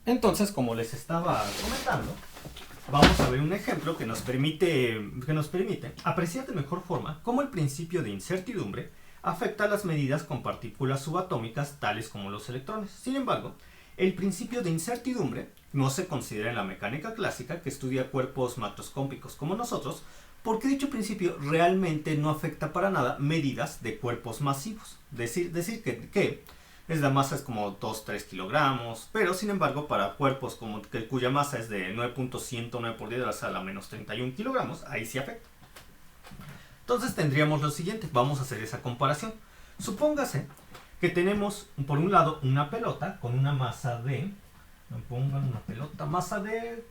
Entonces, como les estaba comentando, vamos a ver un ejemplo que nos permite apreciar de mejor forma cómo el principio de incertidumbre afecta a las medidas con partículas subatómicas tales como los electrones. Sin embargo, el principio de incertidumbre no se considera en la mecánica clásica, que estudia cuerpos macroscópicos como nosotros, porque dicho principio realmente no afecta para nada medidas de cuerpos masivos. Decir que la masa es como 2-3 kilogramos, pero sin embargo para cuerpos cuya masa es de 9.109 por 10 a la menos 31 kilogramos, ahí sí afecta. Entonces tendríamos lo siguiente, vamos a hacer esa comparación. Supóngase que tenemos por un lado una pelota con una masa de, masa de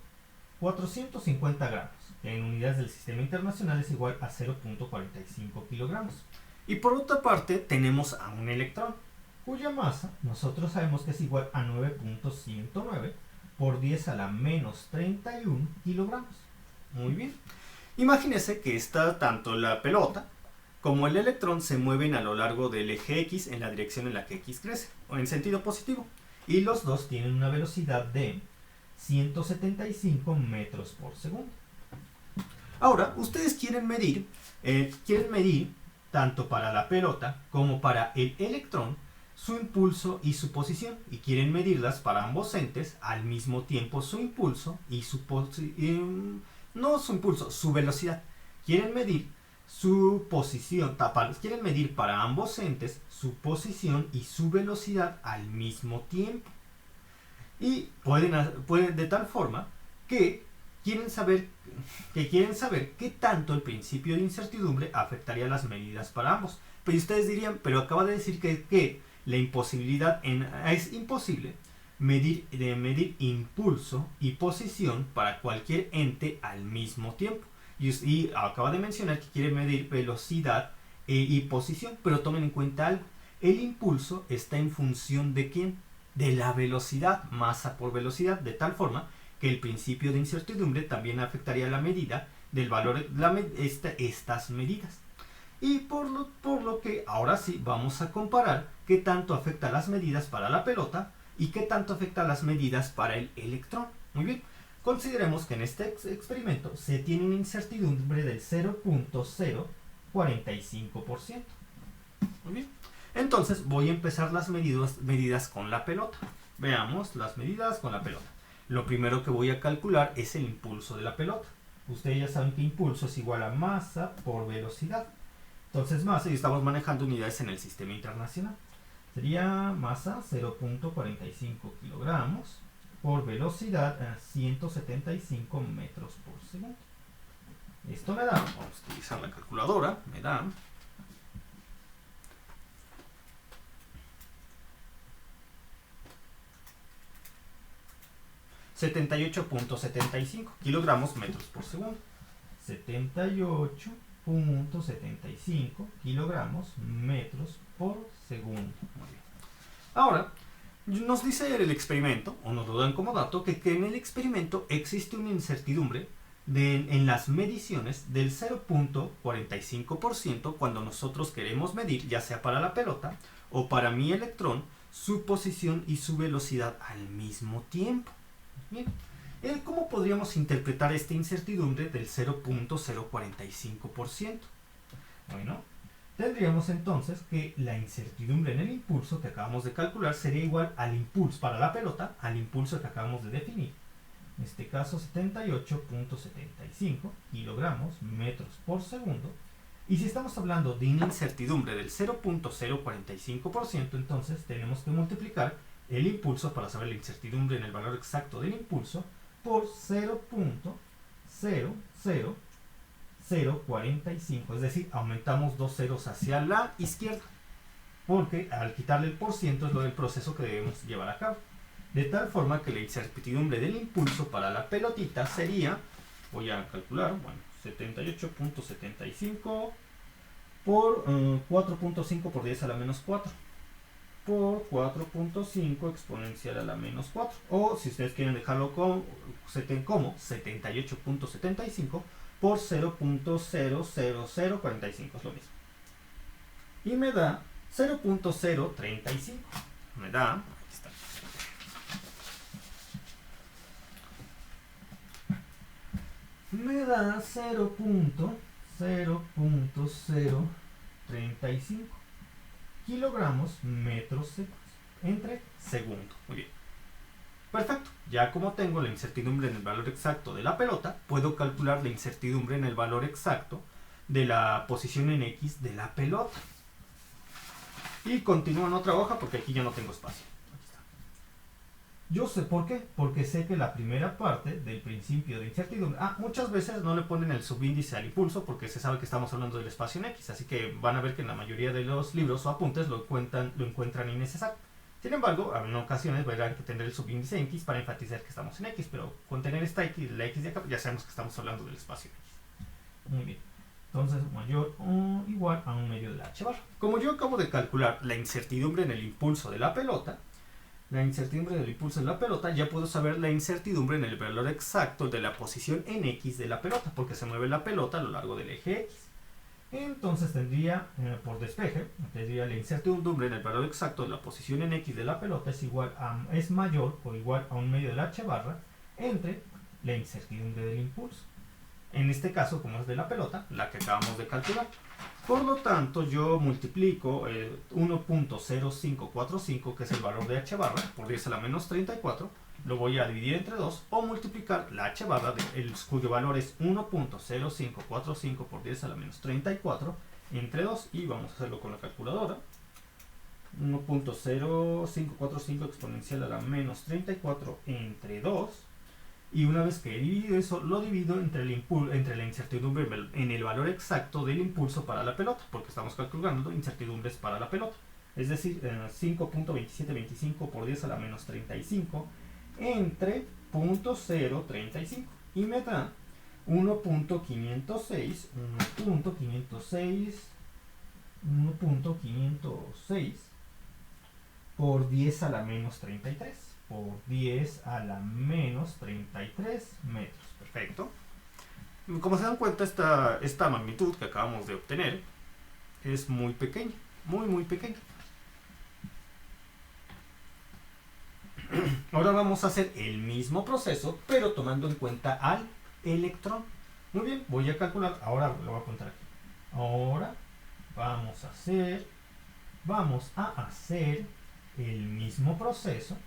450 gramos, que en unidades del sistema internacional es igual a 0.45 kilogramos. Y por otra parte tenemos a un electrón, cuya masa nosotros sabemos que es igual a 9.109 por 10 a la menos 31 kilogramos. Muy bien. Imagínese que tanto la pelota como el electrón se mueven a lo largo del eje X en la dirección en la que X crece, o en sentido positivo. Y los dos tienen una velocidad de 175 metros por segundo. Ahora, ustedes quieren medir tanto para la pelota como para el electrón su impulso y su posición, y quieren medirlas para ambos entes al mismo tiempo, su impulso y su su velocidad. Quieren medir su posición, quieren medir para ambos entes su posición y su velocidad al mismo tiempo. Y pueden de tal forma que quieren saber qué tanto el principio de incertidumbre afectaría las medidas para ambos. Pero ustedes dirían, pero acaba de decir que la imposibilidad es imposible medir impulso y posición para cualquier ente al mismo tiempo. Y acaba de mencionar que quiere medir velocidad y posición, pero tomen en cuenta algo. El impulso está en función de ¿quién? De la velocidad, masa por velocidad, de tal forma que el principio de incertidumbre también afectaría la medida del valor de estas medidas. Y por lo que ahora sí vamos a comparar qué tanto afecta las medidas para la pelota y qué tanto afecta las medidas para el electrón. Muy bien, consideremos que en este experimento se tiene una incertidumbre del 0.045%. Muy bien, entonces voy a empezar las medidas con la pelota. Veamos las medidas con la pelota. Lo primero que voy a calcular es el impulso de la pelota. Ustedes ya saben que impulso es igual a masa por velocidad. Entonces masa, y estamos manejando unidades en el sistema internacional. Sería masa 0.45 kilogramos por velocidad a 175 metros por segundo. Esto me da, vamos a utilizar la calculadora, me da 78.75 kilogramos metros por segundo. 78.75 kilogramos metros por segundo. Muy bien. Ahora, nos dice el experimento, o nos lo dan como dato, que en el experimento existe una incertidumbre en las mediciones del 0.45% cuando nosotros queremos medir, ya sea para la pelota o para mi electrón, su posición y su velocidad al mismo tiempo. Bien. ¿Cómo podríamos interpretar esta incertidumbre del 0.045%? Bueno, tendríamos entonces que la incertidumbre en el impulso que acabamos de calcular sería igual al impulso para la pelota, al impulso que acabamos de definir. En este caso 78.75 kilogramos metros por segundo. Y si estamos hablando de una incertidumbre del 0.045%, entonces tenemos que multiplicar el impulso para saber la incertidumbre en el valor exacto del impulso por 0.00045, es decir, aumentamos dos ceros hacia la izquierda, porque al quitarle el porciento es lo del proceso que debemos llevar a cabo. De tal forma que la incertidumbre del impulso para la pelotita sería, voy a calcular, bueno, 78.75 por 4.5 por 10 a la menos 4. Por 4.5 exponencial a la menos 4. O si ustedes quieren dejarlo como 78.75 por 0.00045. Es lo mismo. Y me da 0.035. Me da, aquí está, me da 0.035 kilogramos metros entre segundo. Muy bien. Perfecto. Ya como tengo la incertidumbre en el valor exacto de la pelota, puedo calcular la incertidumbre en el valor exacto de la posición en X de la pelota. Y continúo en otra hoja porque aquí ya no tengo espacio. Aquí está. Yo sé por qué. Porque sé que la primera parte del principio de incertidumbre... muchas veces no le ponen el subíndice al impulso porque se sabe que estamos hablando del espacio en X. Así que van a ver que en la mayoría de los libros o apuntes lo encuentran innecesario. Sin embargo, en ocasiones verán que tener el subíndice en X para enfatizar que estamos en X. Pero con tener esta X, la X de acá, ya sabemos que estamos hablando del espacio en X. Muy bien. Entonces, mayor o igual a 1 medio de la h barra. Como yo acabo de calcular la incertidumbre en el impulso de la pelota, ya puedo saber la incertidumbre en el valor exacto de la posición en X de la pelota, porque se mueve la pelota a lo largo del eje X. Entonces tendría, por despeje, la incertidumbre en el valor exacto de la posición en X de la pelota es mayor o igual a 1 medio de la h barra entre la incertidumbre del impulso. En este caso, como es de la pelota, la que acabamos de calcular. Por lo tanto, yo multiplico 1.0545, que es el valor de h barra, por 10 a la menos 34, lo voy a dividir entre 2, o multiplicar la h barra, cuyo valor es 1.0545 por 10 a la menos 34, entre 2, y vamos a hacerlo con la calculadora. 1.0545 exponencial a la menos 34 entre 2. Y una vez que he dividido eso, lo divido entre la incertidumbre en el valor exacto del impulso para la pelota, porque estamos calculando incertidumbres para la pelota. Es decir, 5.2725 por 10 a la menos 35 entre 0.035. Y me da 1.506 por 10 a la menos 33. Por 10 a la menos 33 metros. Perfecto. Como se dan cuenta, esta magnitud que acabamos de obtener es muy pequeña, muy pequeña. Ahora vamos a hacer el mismo proceso, pero tomando en cuenta al electrón. Muy bien, voy a calcular, ahora lo voy a apuntar aquí. Ahora vamos a hacer el mismo proceso,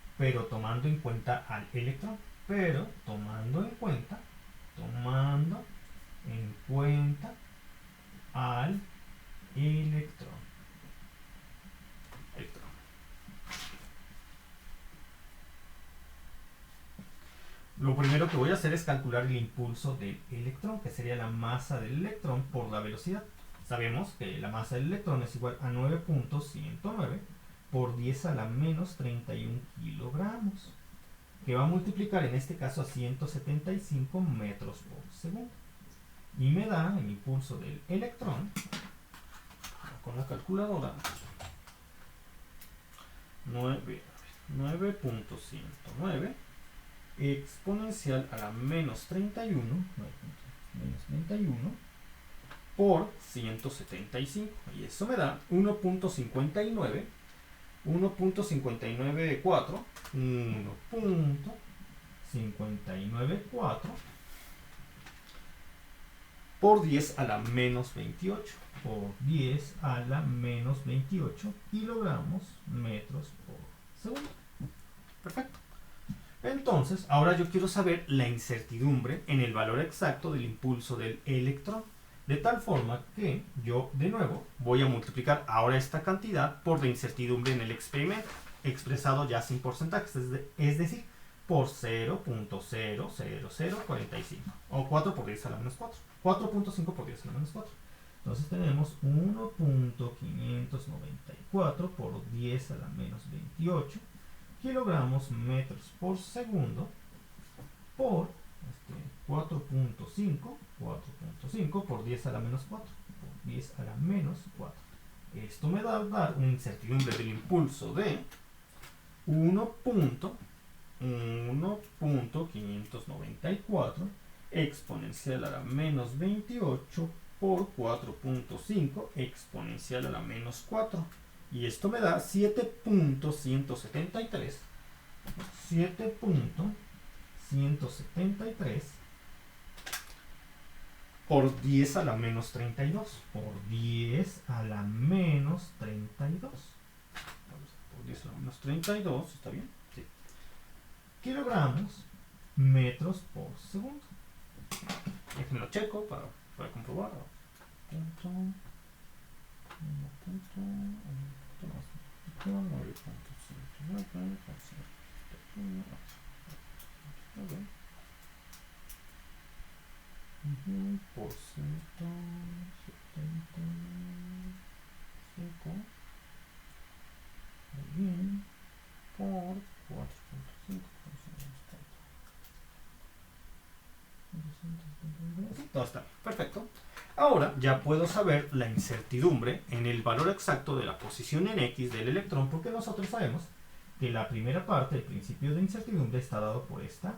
pero tomando en cuenta al electrón, al electrón. Lo primero que voy a hacer es calcular el impulso del electrón, que sería la masa del electrón por la velocidad. Sabemos que la masa del electrón es igual a 9.109 por 10 a la menos 31 kilogramos, que va a multiplicar en este caso a 175 metros por segundo. Y me da el impulso del electrón, con la calculadora, 9.109 exponencial a la menos 31, por 175, y eso me da 1.594 por 10 a la menos 28 kilogramos metros por segundo. Perfecto. Entonces, ahora yo quiero saber la incertidumbre en el valor exacto del impulso del electrón. De tal forma que yo, de nuevo, voy a multiplicar ahora esta cantidad por la incertidumbre en el experimento, expresado ya sin porcentajes, es decir, por 0.00045, o 4 por 10 a la menos 4. 4.5 por 10 a la menos 4. Entonces tenemos 1.594 por 10 a la menos 28 kilogramos metros por segundo por 4.5 por 10 a la menos 4 por 10 a la menos 4. Esto me va a dar una incertidumbre del impulso de 1.594 exponencial a la menos 28 por 4.5 exponencial a la menos 4. Y esto me da 7.173 7.173 por 10 a la menos 32. Por 10 a la menos 32. Por 10 a la menos 32, ¿está bien? Sí. Kilogramos metros por segundo. Déjenlo checo para comprobar. Punto, 9.109. Por 175. Muy bien. Por 4.5. Todo está bien. Perfecto. Ahora ya puedo saber la incertidumbre en el valor exacto de la posición en X del electrón, porque nosotros sabemos que la primera parte, el principio de incertidumbre, está dado por esta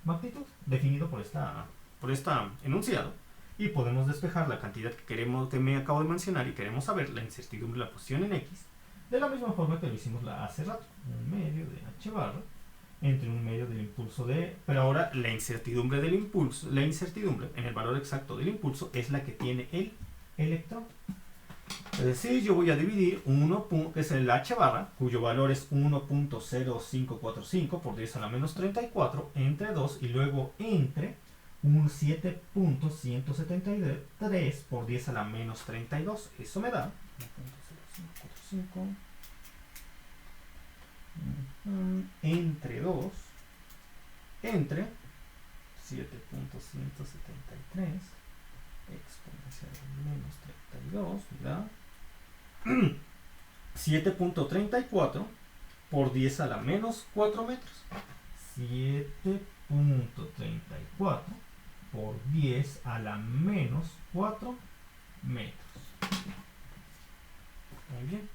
magnitud, definido por esta enunciado, y podemos despejar la cantidad que me acabo de mencionar y queremos saber la incertidumbre de la posición en X, de la misma forma que lo hicimos hace rato, un medio de h barra entre un medio del impulso pero ahora la incertidumbre del impulso, la incertidumbre en el valor exacto del impulso es la que tiene el electrón. Es decir, yo voy a dividir 1, que es el h barra, cuyo valor es 1.0545 por 10 a la menos 34, entre 2, y luego entre un 7.173 por 10 a la menos 32. Eso me da 1.0545 entre 2 entre 7.173 exponencial menos 32, ¿verdad? 7.34 por 10 a la menos 4 metros. 7.34 por 10 a la menos 4 metros. Muy bien.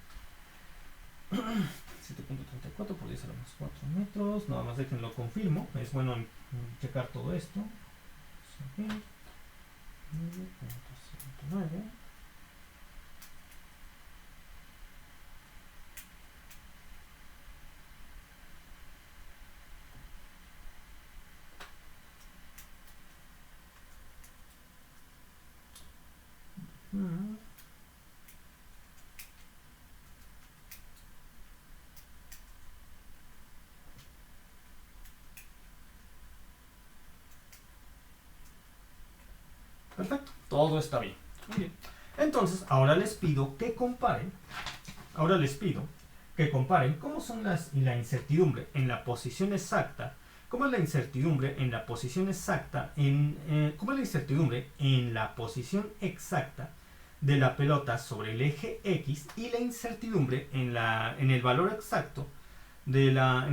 7.34 por 10 a la menos 4 metros. Nada más déjenlo confirmo. Es bueno checar todo esto. 9.109. Perfecto, todo está bien. Muy bien. Entonces, ahora les pido que comparen. Cómo son la incertidumbre en la posición exacta. ¿Cómo es la incertidumbre en la posición exacta? ¿Cómo es la incertidumbre en la posición exacta de la pelota sobre el eje X y la incertidumbre en el valor exacto de la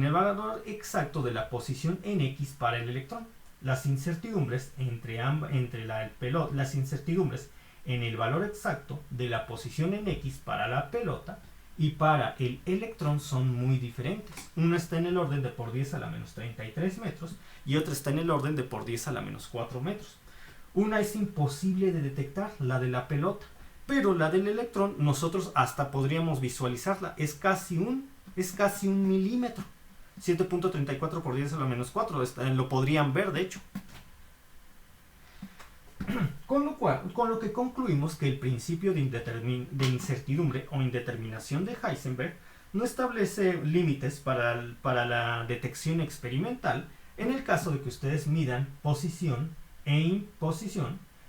posición en X para el electrón? Las incertidumbres las incertidumbres en el valor exacto de la posición en X para la pelota y para el electrón son muy diferentes. Una está en el orden de por 10 a la menos 33 metros y otra está en el orden de por 10 a la menos 4 metros. Una es imposible de detectar, la de la pelota, pero la del electrón nosotros hasta podríamos visualizarla. Es casi un milímetro. 7.34 por 10 a la menos 4, lo podrían ver de hecho. Con lo que concluimos que el principio de incertidumbre o indeterminación de Heisenberg no establece límites para la detección experimental en el caso de que ustedes midan posición e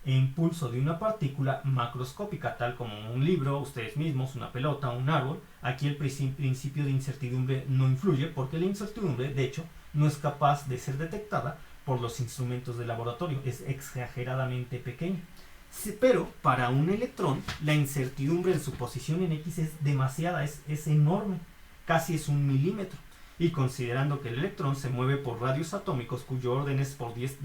impulso de una partícula macroscópica, tal como un libro, ustedes mismos, una pelota, un árbol. Aquí el principio de incertidumbre no influye porque la incertidumbre, de hecho, no es capaz de ser detectada por los instrumentos de laboratorio, es exageradamente pequeña. Pero para un electrón, la incertidumbre de su posición en X es demasiada, es enorme, casi es un milímetro. Y considerando que el electrón se mueve por radios atómicos cuyo orden es por 10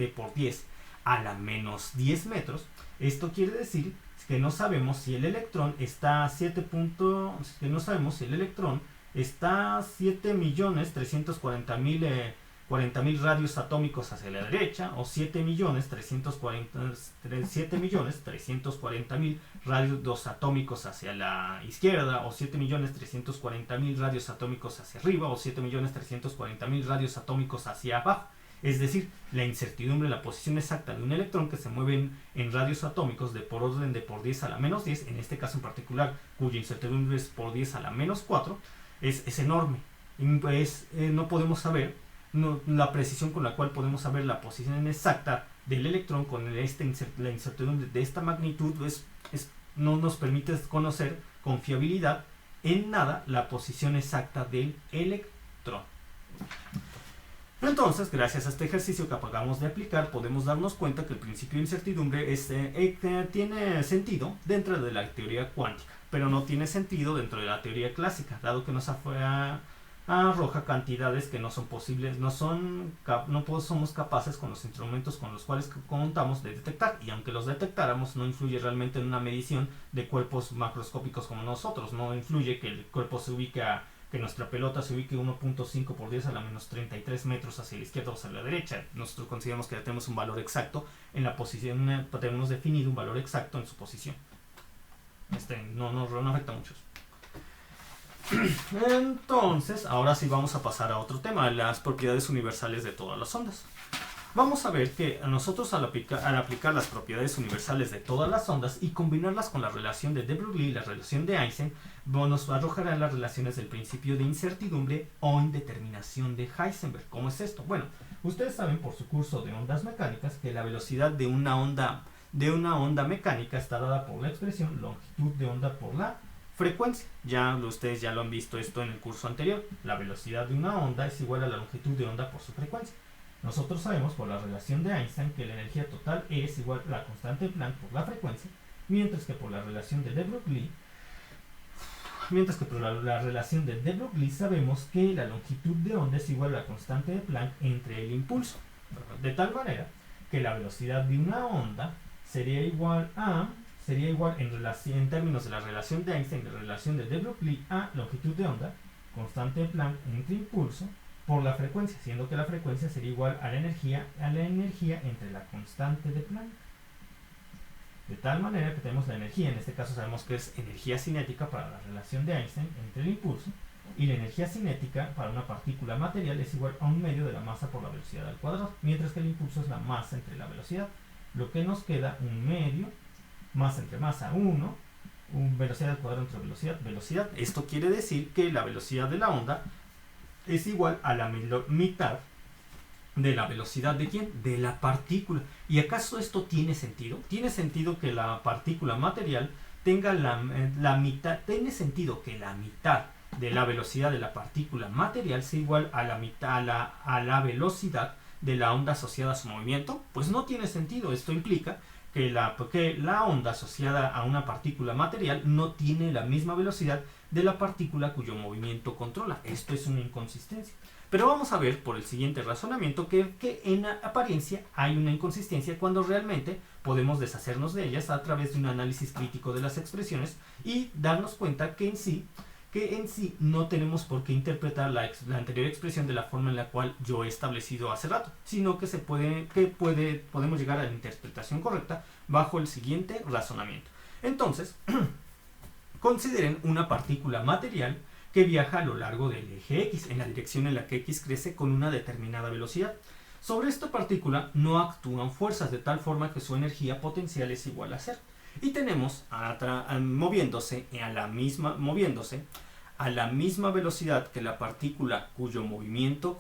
a la menos 10 metros, esto quiere decir que no sabemos si el electrón está a 7.340.000 40.000 radios atómicos hacia la derecha, o 7.340.000 radios atómicos hacia la izquierda, o 7.340.000 radios atómicos hacia arriba, o 7.340.000 radios atómicos hacia abajo. Es decir, la incertidumbre, la posición exacta de un electrón que se mueve en radios atómicos de por orden de por 10 a la menos 10, en este caso en particular, cuya incertidumbre es por 10 a la menos 4, es enorme. No podemos saber, la precisión con la cual podemos saber la posición exacta del electrón con la incertidumbre de esta magnitud no nos permite conocer con fiabilidad en nada la posición exacta del electrón. Entonces, gracias a este ejercicio que acabamos de aplicar, podemos darnos cuenta que el principio de incertidumbre tiene sentido dentro de la teoría cuántica, pero no tiene sentido dentro de la teoría clásica, dado que nos arroja cantidades que no son posibles, no somos capaces con los instrumentos con los cuales contamos de detectar, y aunque los detectáramos, no influye realmente en una medición de cuerpos macroscópicos como nosotros, no influye que el cuerpo que nuestra pelota se ubique 1.5 por 10 a la menos 33 metros hacia la izquierda o hacia la derecha. Nosotros consideramos que ya tenemos un valor exacto en la posición, tenemos definido un valor exacto en su posición. No afecta mucho. Entonces, ahora sí vamos a pasar a otro tema, las propiedades universales de todas las ondas. Vamos a ver que nosotros al aplicar las propiedades universales de todas las ondas y combinarlas con la relación de de Broglie y la relación de Einstein, nos arrojarán las relaciones del principio de incertidumbre o indeterminación de Heisenberg. ¿Cómo es esto? Bueno, ustedes saben por su curso de ondas mecánicas que la velocidad de una onda mecánica está dada por la expresión longitud de onda por la frecuencia. Ustedes ya lo han visto esto en el curso anterior. La velocidad de una onda es igual a la longitud de onda por su frecuencia. Nosotros sabemos por la relación de Einstein que la energía total es igual a la constante de Planck por la frecuencia, mientras que por la relación de de Broglie sabemos que la longitud de onda es igual a la constante de Planck entre el impulso. De tal manera que la velocidad de una onda sería igual en términos de la relación de Einstein, de la relación de de Broglie, a longitud de onda, constante de Planck entre impulso, por la frecuencia, siendo que la frecuencia sería igual a la energía entre la constante de Planck. De tal manera que tenemos la energía, en este caso sabemos que es energía cinética para la relación de Einstein entre el impulso, y la energía cinética para una partícula material es igual a 1/2 de la masa por la velocidad al cuadrado, mientras que el impulso es la masa entre la velocidad. Lo que nos queda 1/2, masa entre masa 1, velocidad al cuadrado entre velocidad. Esto quiere decir que la velocidad de la onda es igual a la mitad de la velocidad ¿de quién? De la partícula. ¿Y acaso esto tiene sentido? ¿Tiene sentido que la partícula material tenga la mitad? ¿Tiene sentido que la mitad de la velocidad de la partícula material sea igual a la mitad a la velocidad de la onda asociada a su movimiento? Pues no tiene sentido. Esto implica que la onda asociada a una partícula material no tiene la misma velocidad de la partícula cuyo movimiento controla. Esto es una inconsistencia. Pero vamos a ver por el siguiente razonamiento que en apariencia hay una inconsistencia cuando realmente podemos deshacernos de ellas a través de un análisis crítico de las expresiones y darnos cuenta que en sí no tenemos por qué interpretar la anterior expresión de la forma en la cual yo he establecido hace rato, sino que podemos llegar a la interpretación correcta bajo el siguiente razonamiento. Entonces, consideren una partícula material que viaja a lo largo del eje X, en la dirección en la que X crece con una determinada velocidad. Sobre esta partícula no actúan fuerzas de tal forma que su energía potencial es igual a 0. Y tenemos moviéndose a la misma velocidad que la partícula cuyo movimiento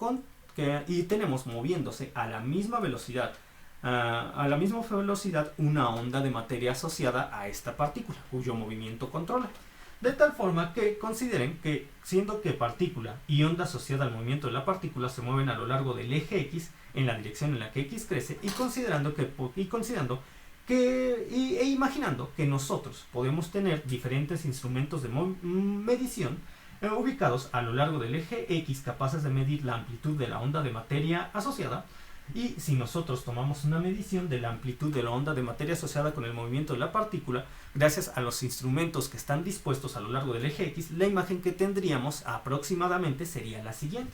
y tenemos moviéndose a la misma velocidad una onda de materia asociada a esta partícula cuyo movimiento controla. De tal forma que consideren que, siendo que partícula y onda asociada al movimiento de la partícula se mueven a lo largo del eje X en la dirección en la que X crece, e imaginando que nosotros podemos tener diferentes instrumentos de medición ubicados a lo largo del eje X capaces de medir la amplitud de la onda de materia asociada. Y si nosotros tomamos una medición de la amplitud de la onda de materia asociada con el movimiento de la partícula, gracias a los instrumentos que están dispuestos a lo largo del eje X, la imagen que tendríamos aproximadamente sería la siguiente.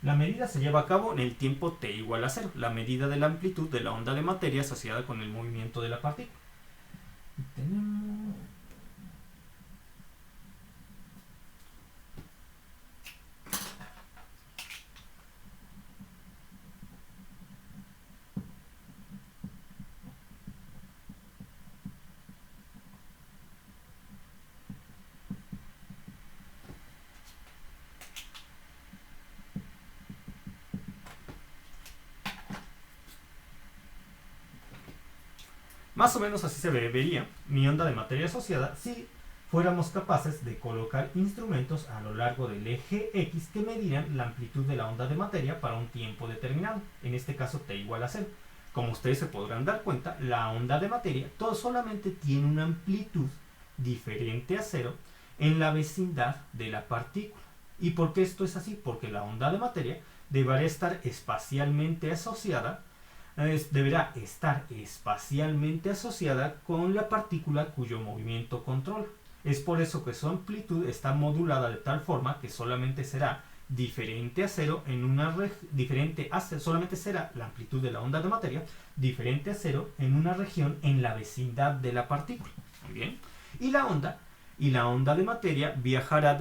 La medida se lleva a cabo en el tiempo t igual a 0, la medida de la amplitud de la onda de materia asociada con el movimiento de la partícula. Y tenemos... Más o menos así se vería mi onda de materia asociada si fuéramos capaces de colocar instrumentos a lo largo del eje X que medieran la amplitud de la onda de materia para un tiempo determinado, en este caso t igual a 0. Como ustedes se podrán dar cuenta, la onda de materia solamente tiene una amplitud diferente a 0 en la vecindad de la partícula. ¿Y por qué esto es así? Porque la onda de materia deberá estar espacialmente asociada con la partícula cuyo movimiento controla. Es por eso que su amplitud está modulada de tal forma que solamente será diferente a 0 en una solamente será la amplitud de la onda de materia diferente a 0 en una región en la vecindad de la partícula. Muy bien. Y la onda de materia viajará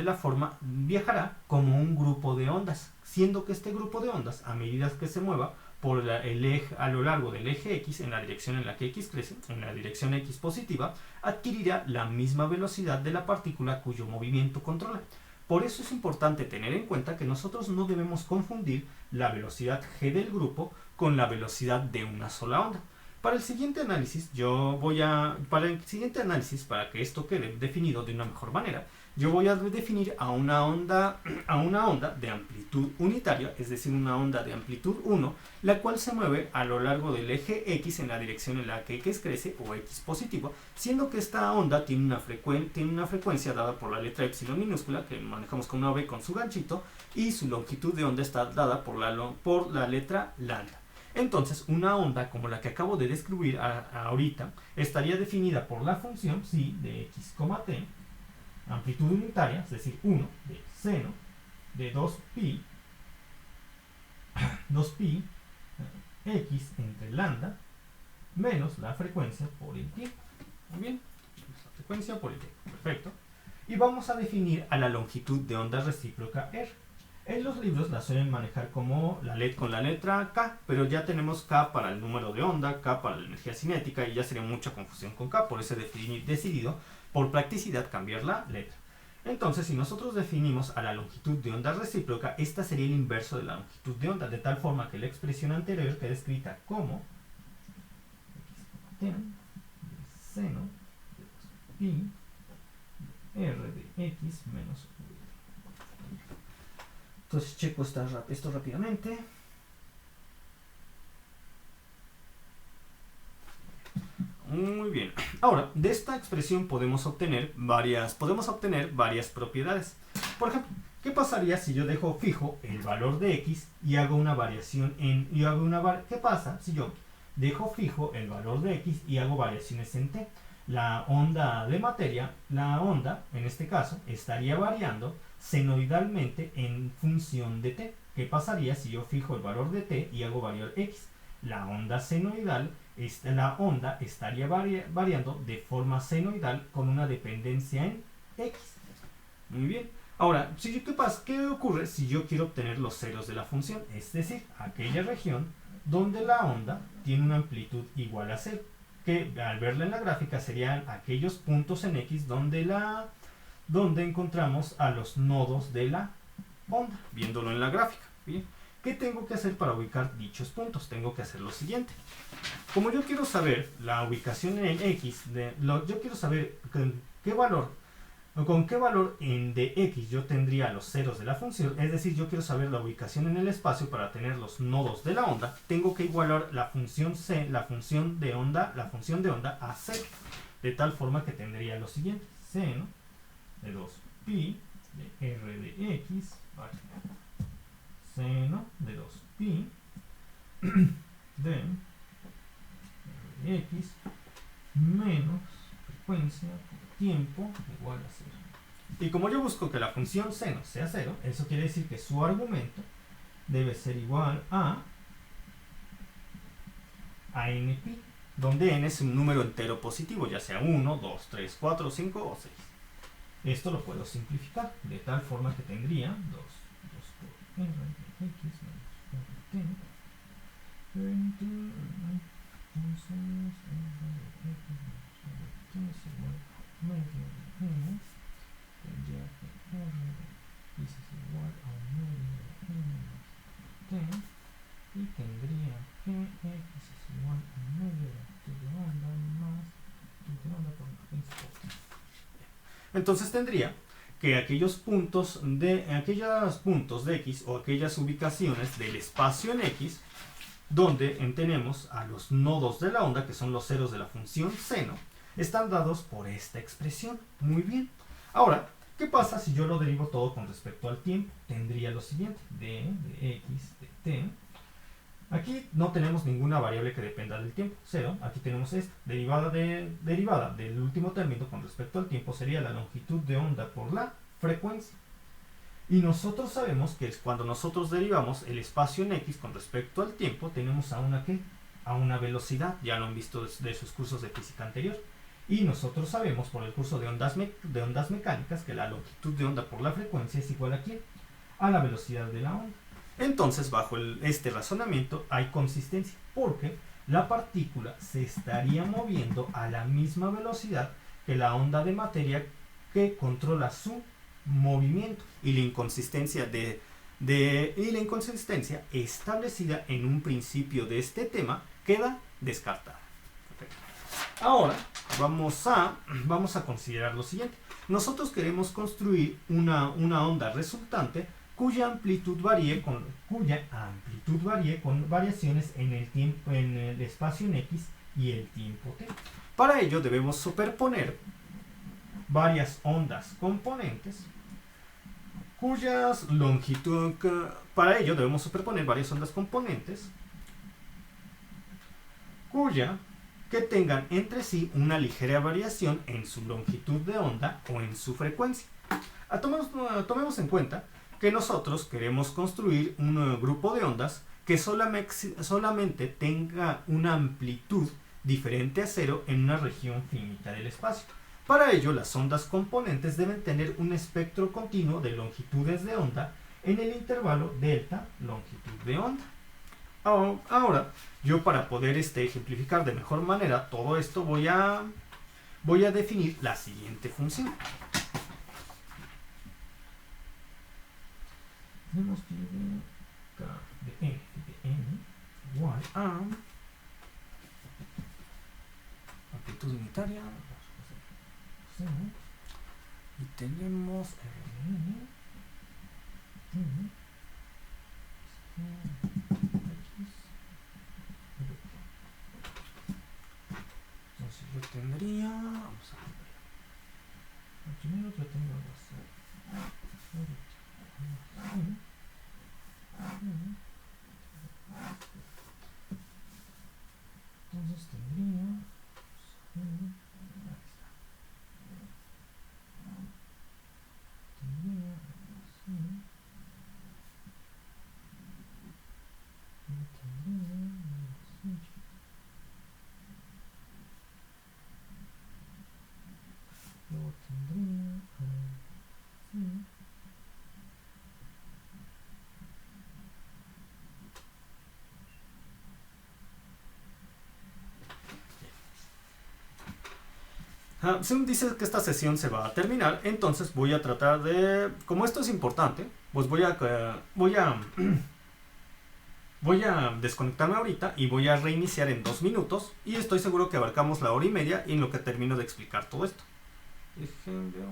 como un grupo de ondas, siendo que este grupo de ondas, a medida que se mueva por el eje, a lo largo del eje X, en la dirección en la que X crece, en la dirección X positiva, adquirirá la misma velocidad de la partícula cuyo movimiento controla. Por eso es importante tener en cuenta que nosotros no debemos confundir la velocidad g del grupo con la velocidad de una sola onda. Para el siguiente análisis, para que esto quede definido de una mejor manera, yo voy a definir a una onda de amplitud unitaria, es decir, una onda de amplitud 1, la cual se mueve a lo largo del eje X en la dirección en la que X crece o X positivo, siendo que esta onda tiene una frecuencia dada por la letra epsilon minúscula, que manejamos con una B con su ganchito, y su longitud de onda está dada por la letra lambda. Entonces, una onda como la que acabo de describir ahorita estaría definida por la función psi de x, t, amplitud unitaria, es decir, 1 de seno de 2pi x entre lambda menos la frecuencia por el tiempo. Muy bien, la frecuencia por el tiempo, perfecto. Y vamos a definir a la longitud de onda recíproca r. En los libros la suelen manejar como con la letra K, pero ya tenemos K para el número de onda, K para la energía cinética, y ya sería mucha confusión con K, por eso he decidido, por practicidad, cambiar la letra. Entonces, si nosotros definimos a la longitud de onda recíproca, esta sería el inverso de la longitud de onda, de tal forma que la expresión anterior queda escrita como x, seno de pi r de x menos v. Entonces checo esto rápidamente. Muy bien. Ahora, de esta expresión podemos obtener varias propiedades. Por ejemplo, ¿qué pasaría si yo dejo fijo el valor de x y hago una variación ¿qué pasa si yo dejo fijo el valor de x y hago variaciones en t? La onda de materia, en este caso, estaría variando senoidalmente en función de t. ¿Qué pasaría si yo fijo el valor de t y hago variar x? La onda estaría variando de forma senoidal con una dependencia en x. Muy bien. Ahora, ¿qué ocurre si yo quiero obtener los ceros de la función? Es decir, aquella región donde la onda tiene una amplitud igual a 0. Que al verla en la gráfica serían aquellos puntos en x donde encontramos a los nodos de la onda, viéndolo en la gráfica. Bien. ¿Qué tengo que hacer para ubicar dichos puntos? Tengo que hacer lo siguiente. Como yo quiero saber la ubicación en x, yo quiero saber con qué valor de x yo tendría los ceros de la función, es decir, yo quiero saber la ubicación en el espacio para tener los nodos de la onda, tengo que igualar la función de onda a 0, de tal forma que tendría lo siguiente: seno de 2pi de r de x, seno de 2pi de r de x menos frecuencia por tiempo igual a 0. Y como yo busco que la función seno sea 0, eso quiere decir que su argumento debe ser igual a npi, donde n es un número entero positivo, ya sea 1, 2, 3, 4, 5 o 6. Esto lo puedo simplificar de tal forma que tendría 2 por r de x menos t. Entonces, r de x menos t es igual a medio de n. Tendría que r de x es igual a medio de n más t. Y tendría que x es igual a medio de t de onda más t de onda por x por t. Entonces tendría que aquellos puntos de x o aquellas ubicaciones del espacio en x donde tenemos a los nodos de la onda, que son los ceros de la función seno, están dados por esta expresión. Muy bien. Ahora, ¿qué pasa si yo lo derivo todo con respecto al tiempo? Tendría lo siguiente: d de x de t. Aquí no tenemos ninguna variable que dependa del tiempo, 0. Aquí tenemos esta, derivada del último término con respecto al tiempo sería la longitud de onda por la frecuencia. Y nosotros sabemos que cuando nosotros derivamos el espacio en x con respecto al tiempo, tenemos a una velocidad, ya lo han visto de sus cursos de física anterior. Y nosotros sabemos por el curso de ondas mecánicas que la longitud de onda por la frecuencia es igual a ¿quién? A la velocidad de la onda. Entonces, bajo este razonamiento hay consistencia, porque la partícula se estaría moviendo a la misma velocidad que la onda de materia que controla su movimiento, y la inconsistencia establecida en un principio de este tema queda descartada. Ahora vamos a considerar lo siguiente. Nosotros queremos construir una onda resultante cuya amplitud varíe con variaciones en el tiempo, en el espacio en x y el tiempo t. Para ello debemos superponer varias ondas componentes cuyas longitud que tengan entre sí una ligera variación en su longitud de onda o en su frecuencia. Tomemos en cuenta que nosotros queremos construir un grupo de ondas que solamente tenga una amplitud diferente a 0 en una región finita del espacio. Para ello, las ondas componentes deben tener un espectro continuo de longitudes de onda en el intervalo delta longitud de onda. Ahora, yo para poder ejemplificar de mejor manera todo esto voy a definir la siguiente función. Tenemos que k de f de n igual a amplitud unitaria, y tenemos entonces yo tendría, vamos a ver, primero yo tengo algo así. Entonces tendría Zoom dice que esta sesión se va a terminar, entonces voy a tratar de, como esto es importante, pues voy a desconectarme ahorita y voy a reiniciar en 2 minutos, y estoy seguro que abarcamos la 1:30 en lo que termino de explicar todo esto. Ejemplo.